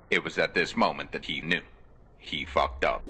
It was at this moment that he knew. He fucked up.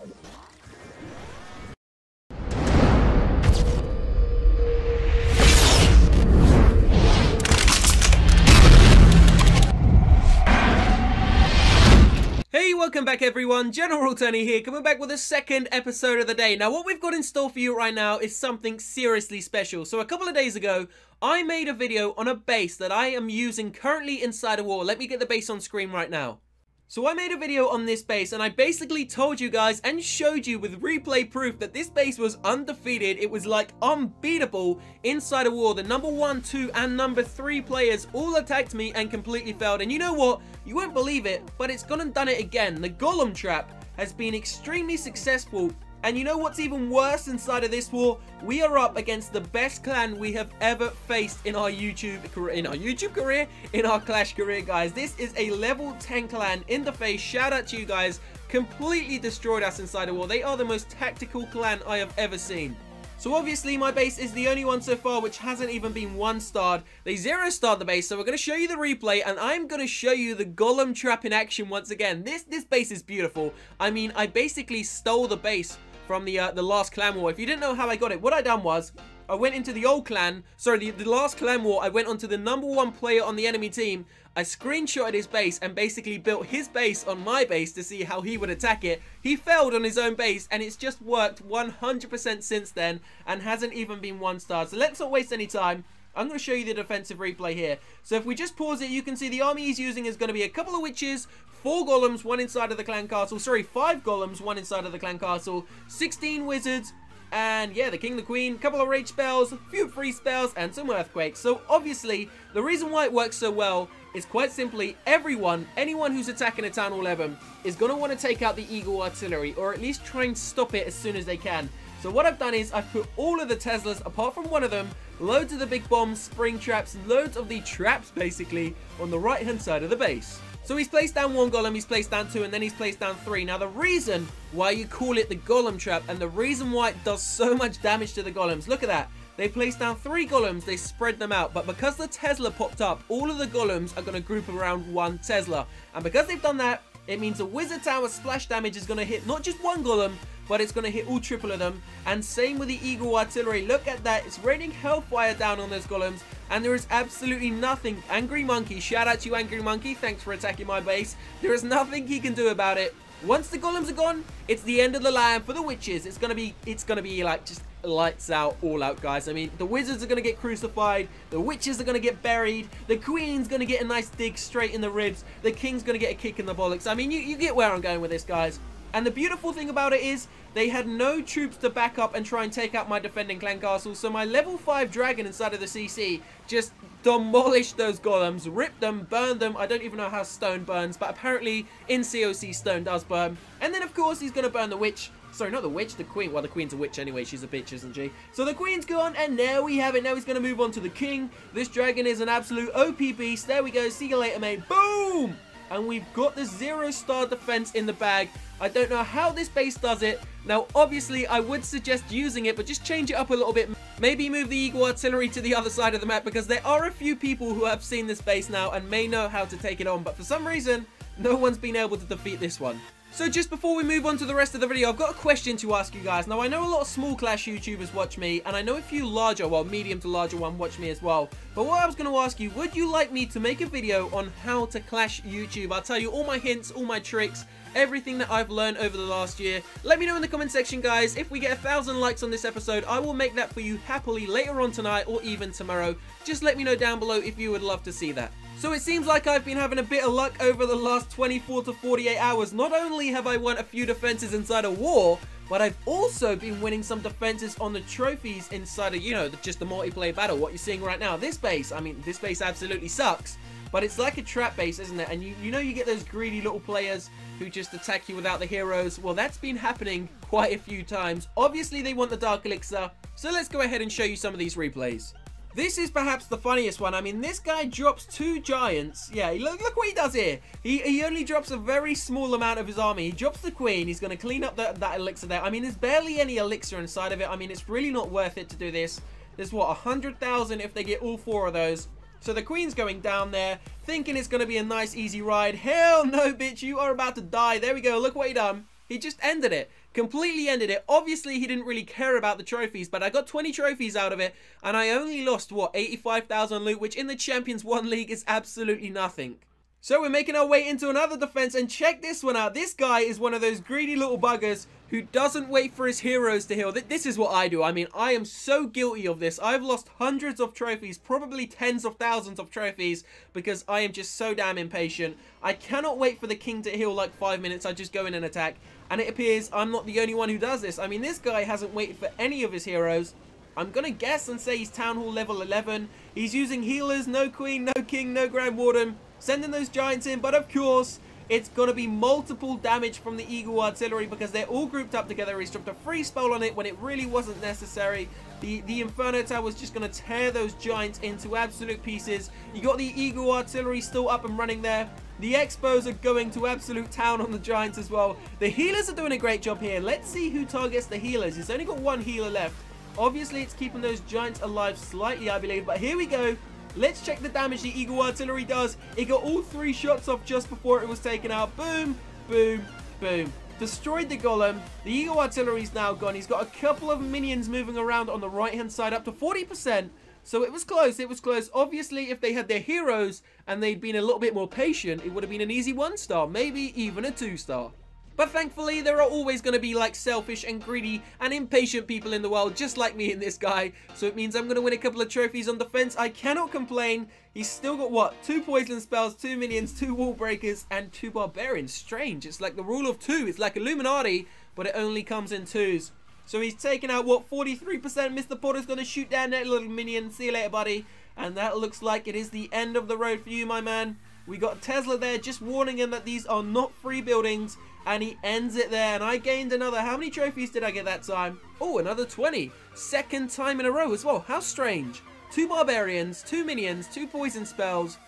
Hey, welcome back everyone, General Tony here, coming back with a second episode of the day. Now what we've got in store for you right now is something seriously special. So a couple of days ago, I made a video on a base that I am using currently inside a war. Let me get the base on screen right now. So I made a video on this base and I basically told you guys and showed you with replay proof that this base was undefeated. It was like unbeatable inside a war. The number 1, 2 and number 3 players all attacked me and completely failed. And you know what? You won't believe it, but it's gone and done it again. The Golem trap has been extremely successful. And you know what's even worse inside of this war? We are up against the best clan we have ever faced in our YouTube career, in our Clash career, guys. This is a level 10 clan in the face. Shout out to you guys. Completely destroyed us inside a war. They are the most tactical clan I have ever seen. So obviously my base is the only one so far which hasn't even been 1-starred. They 0-starred the base, so we're going to show you the replay and I'm going to show you the Golem trap in action once again. This base is beautiful. I mean, I basically stole the base from the last clan war. If you didn't know how I got it, what I done was I went into the old clan, sorry, the last clan war. I went onto the number 1 player on the enemy team. I screenshotted his base and basically built his base on my base to see how he would attack it. He failed on his own base and it's just worked 100% since then and hasn't even been 1-star. So let's not waste any time. I'm going to show you the defensive replay here. So if we just pause it, you can see the army he's using is going to be a couple of witches, 4 golems, 1 inside of the clan castle. Sorry, 5 golems, 1 inside of the clan castle, 16 wizards, and yeah, the king, the queen, couple of rage spells, a few free spells, and some earthquakes. So obviously, the reason why it works so well is quite simply anyone who's attacking a Town Hall 11 is going to want to take out the Eagle artillery, or at least try and stop it as soon as they can. So what I've done is I've put all of the Teslas, apart from one of them, loads of the big bombs, spring traps, loads of the traps basically on the right hand side of the base. So he's placed down 1 golem, he's placed down 2, and then he's placed down 3. Now the reason why you call it the golem trap and the reason why it does so much damage to the golems, look at that. They placed down 3 golems, they spread them out, but because the Tesla popped up, all of the golems are going to group around 1 Tesla. And because they've done that, it means a wizard tower splash damage is going to hit not just 1 golem, but it's going to hit all triple of them. And same with the Eagle artillery. Look at that. It's raining hellfire down on those golems. And there is absolutely nothing. Angry Monkey. Shout out to you, Angry Monkey. Thanks for attacking my base. There is nothing he can do about it. Once the golems are gone, it's the end of the line for the witches. It's gonna be like just lights out, all out, guys. I mean, the wizards are gonna get crucified, the witches are gonna get buried, the queen's gonna get a nice dig straight in the ribs, the king's gonna get a kick in the bollocks. I mean, you get where I'm going with this, guys. And the beautiful thing about it is they had no troops to back up and try and take out my defending clan castle. So my level 5 dragon inside of the CC just demolished those golems, ripped them, burned them. I don't even know how stone burns, but apparently in COC stone does burn. And then of course he's going to burn the witch. Sorry, not the witch, the queen. Well, the queen's a witch anyway. She's a bitch, isn't she? So the queen's gone, and now we have it. Now he's going to move on to the king. This dragon is an absolute OP beast. There we go. See you later, mate. Boom! And we've got the 0-star defense in the bag. I don't know how this base does it. Now, obviously, I would suggest using it, but just change it up a little bit. Maybe move the Eagle artillery to the other side of the map, because there are a few people who have seen this base now and may know how to take it on. But for some reason, no one's been able to defeat this one. So just before we move on to the rest of the video, I've got a question to ask you guys. Now, I know a lot of small Clash YouTubers watch me, and I know a few larger, well, medium to larger one watch me as well. But what I was going to ask you, would you like me to make a video on how to Clash YouTube? I'll tell you all my hints, all my tricks, everything that I've learned over the last year. Let me know in the comment section, guys. If we get 1,000 likes on this episode, I will make that for you happily later on tonight or even tomorrow. Just let me know down below if you would love to see that. So it seems like I've been having a bit of luck over the last 24 to 48 hours. Not only have I won a few defenses inside a war, but I've also been winning some defenses on the trophies inside of, you know, just the multiplayer battle. What you're seeing right now, this base, I mean, this base absolutely sucks. But it's like a trap base, isn't it? And you know you get those greedy little players who just attack you without the heroes. Well, that's been happening quite a few times. Obviously, they want the Dark Elixir. So let's go ahead and show you some of these replays. This is perhaps the funniest one. I mean, this guy drops 2 giants. Yeah, look what he does here. He only drops a very small amount of his army. He drops the queen. He's going to clean up that elixir there. I mean, there's barely any elixir inside of it. I mean, it's really not worth it to do this. There's what, 100,000 if they get all 4 of those. So the queen's going down there, thinking it's going to be a nice easy ride. Hell no, bitch, you are about to die. There we go, look what he done. He just ended it, completely ended it. Obviously, he didn't really care about the trophies, but I got 20 trophies out of it, and I only lost, what, 85,000 loot, which in the Champions 1 League is absolutely nothing. So we're making our way into another defense, and check this one out. This guy is one of those greedy little buggers who doesn't wait for his heroes to heal. This is what I do. I mean, I am so guilty of this. I've lost hundreds of trophies, probably tens of thousands of trophies, because I am just so damn impatient. I cannot wait for the king to heal like 5 minutes. I just go in and attack, and it appears I'm not the only one who does this. I mean, this guy hasn't waited for any of his heroes. I'm gonna guess and say he's Town Hall level 11. He's using healers, no queen, no king, no grand warden, sending those giants in, but of course it's gonna be multiple damage from the eagle artillery because they're all grouped up together. He's dropped a free spell on it when it really wasn't necessary. The Inferno Tower is just gonna tear those giants into absolute pieces. You got the eagle artillery still up and running there. The Expos are going to absolute town on the giants as well. The healers are doing a great job here. Let's see who targets the healers. He's only got 1 healer left. Obviously, it's keeping those giants alive slightly, I believe. But here we go. Let's check the damage the eagle artillery does. It got all 3 shots off just before it was taken out. Boom, boom, boom. Destroyed the golem. The eagle artillery is now gone. He's got a couple of minions moving around on the right-hand side, up to 40%. So it was close. It was close. Obviously, if they had their heroes and they'd been a little bit more patient, it would have been an easy 1-star, maybe even a 2-star. But thankfully, there are always going to be like selfish and greedy and impatient people in the world, just like me and this guy. So it means I'm going to win a couple of trophies on defense. I cannot complain. He's still got, what, 2 poison spells, 2 minions, 2 wall breakers, and 2 barbarians. Strange. It's like the rule of 2. It's like Illuminati, but it only comes in 2s. So he's taken out, what, 43%. Mr. Potter's going to shoot down that little minion. See you later, buddy. And that looks like it is the end of the road for you, my man. We got Tesla there just warning him that these are not free buildings. And he ends it there. And I gained another. How many trophies did I get that time? Oh, another 20. Second time in a row as well. How strange. 2 barbarians, 2 minions, 2 poison spells.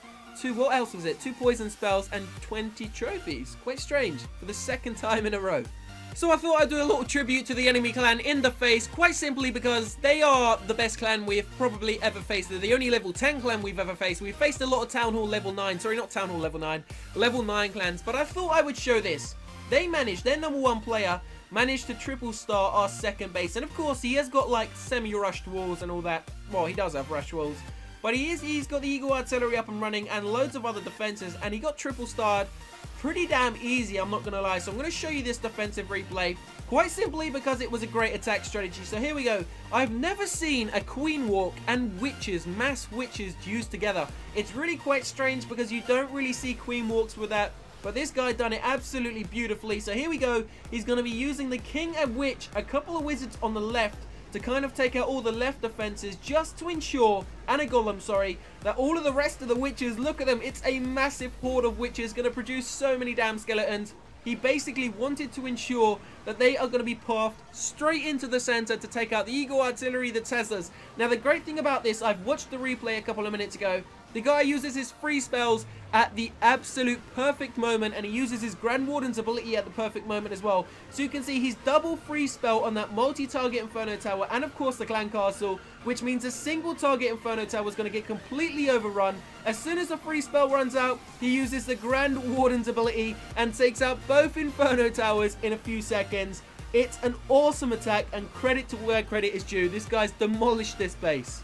What else was it? 2 poison spells and 20 trophies. Quite strange for the second time in a row. So I thought I'd do a little tribute to the enemy clan in the face, quite simply because they are the best clan we have probably ever faced. They're the only level 10 clan we've ever faced. We've faced a lot of Town Hall level 9, sorry, not Town Hall level 9, level 9 clans, but I thought I would show this. They managed, their number 1 player managed to triple star our second base, and of course he has got like semi-rushed walls and all that. Well, he does have rush walls, but he's got the eagle artillery up and running and loads of other defenses, and he got triple starred pretty damn easy, I'm not gonna lie. So I'm gonna show you this defensive replay quite simply because it was a great attack strategy. So here we go. I've never seen a queen walk and witches, mass witches used together. It's really quite strange because you don't really see queen walks with that, but this guy done it absolutely beautifully. So here we go. He's going to be using the king and witch, a couple of wizards on the left to kind of take out all the left defenses just to ensure, and a golem, sorry, that all of the rest of the witches, look at them, it's a massive horde of witches going to produce so many damn skeletons. He basically wanted to ensure that they are going to be pathed straight into the center to take out the eagle artillery, the Teslas. Now the great thing about this, I've watched the replay a couple of minutes ago. The guy uses his free spells at the absolute perfect moment, and he uses his Grand Warden's ability at the perfect moment as well. So you can see he's double free spell on that multi-target Inferno Tower and of course the Clan Castle, which means a single target Inferno Tower is going to get completely overrun. As soon as the free spell runs out, he uses the Grand Warden's ability and takes out both Inferno Towers in a few seconds. It's an awesome attack, and credit to where credit is due. This guy's demolished this base.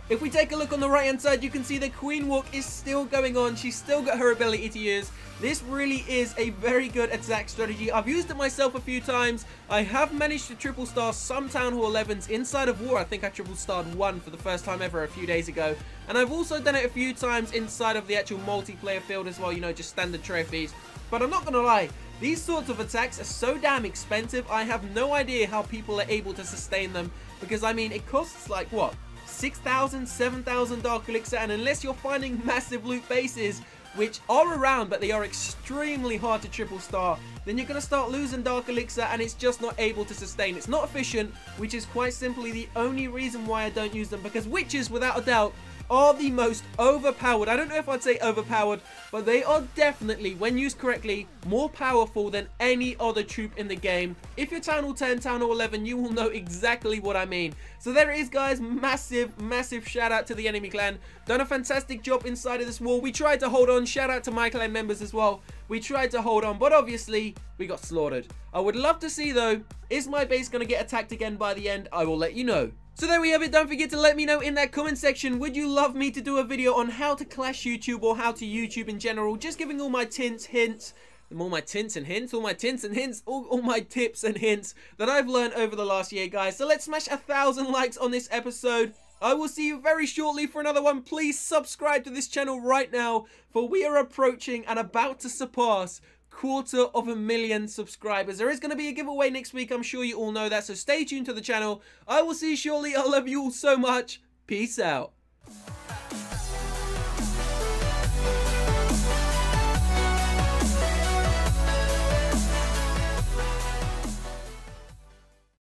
If we take a look on the right hand side, you can see the queen walk is still going on. She's still got her ability to use. This really is a very good attack strategy. I've used it myself a few times. I have managed to triple star some Town Hall 11s inside of war. I think I triple starred one for the first time ever a few days ago. And I've also done it a few times inside of the actual multiplayer field as well, you know, just standard trophies. But I'm not gonna lie, these sorts of attacks are so damn expensive. I have no idea how people are able to sustain them, because I mean, it costs like what? 6,000, 7,000 dark elixir, and unless you're finding massive loot bases, which are around but they are extremely hard to triple star, then you're going to start losing Dark Elixir and it's just not able to sustain. It's not efficient, which is quite simply the only reason why I don't use them, because witches, without a doubt, are the most overpowered. I don't know if I'd say overpowered, but they are definitely, when used correctly, more powerful than any other troop in the game. If you're Town Hall 10, Town Hall 11, you will know exactly what I mean. So there it is, guys. Massive shout out to the enemy clan. Done a fantastic job inside of this wall. We tried to hold on. Shout out to my clan members as well. We tried to hold on, but obviously we got slaughtered. I would love to see, though, is my base going to get attacked again by the end? I will let you know. So there we have it. Don't forget to let me know in that comment section, would you love me to do a video on how to clash YouTube or how to YouTube in general? Just giving all my hints, all my tips and hints that I've learned over the last year, guys. So let's smash 1,000 likes on this episode. I will see you very shortly for another one. Please subscribe to this channel right now, for we are approaching and about to surpass 250,000 subscribers. There is going to be a giveaway next week. I'm sure you all know that, so stay tuned to the channel. I will see you shortly. I love you all so much. Peace out.